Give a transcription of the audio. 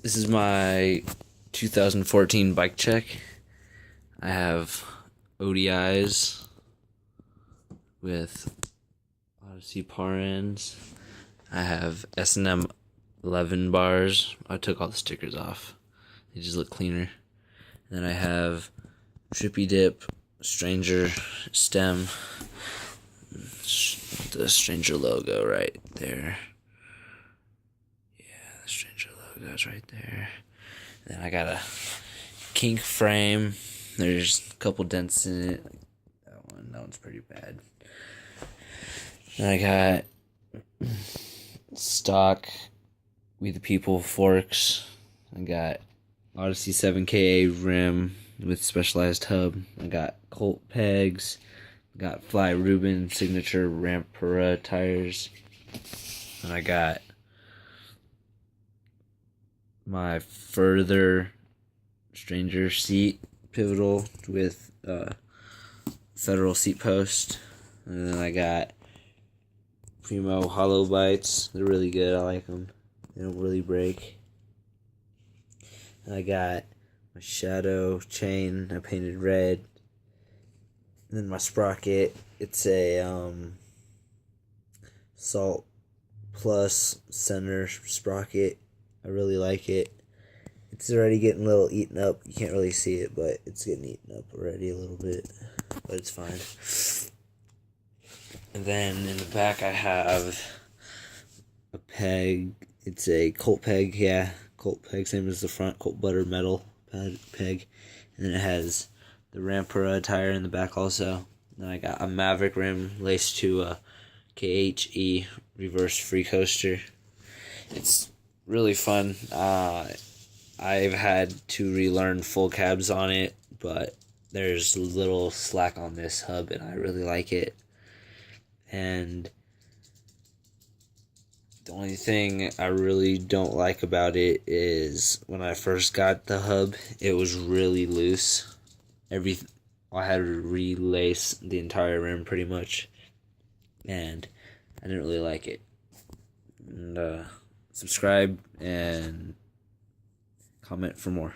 This is my 2014 bike check. I have ODIs with Odyssey par ends. I have S&M 11 bars. I took all the stickers off. They just look cleaner. And then I have Trippy Dip, Stranger stem, the Stranger logo right there. Yeah, the Stranger logo is right there. Then I got a kink frame. There's a couple dents in it. That one's pretty bad. Then I got stock We the People forks. I got Odyssey 7KA rim with specialized hub. I got Colt pegs. I got Fly Rubin signature Rampura tires. And I got my Further Stranger seat pivotal with Federal seat post. And then I got Primo hollow bites. They're really good. I like them. They don't really break. And I got my Shadow chain. I painted red. And then my sprocket. It's a Salt Plus center sprocket. I really like it. It's already getting a little eaten up. You can't really see it, but it's getting eaten up already a little bit. But it's fine. And then in the back I have a peg. It's a Colt peg, yeah. Colt peg, same as the front. Colt butter metal peg. And then it has the Rampura tire in the back also. Then I got a Maverick rim laced to a KHE reverse free coaster. It's really fun. I've had to relearn full cabs on it, but there's a little slack on this hub, and I really like it. And the only thing I really don't like about it is when I first got the hub, it was really loose. I had to relace the entire rim pretty much, and I didn't really like it. And subscribe and comment for more.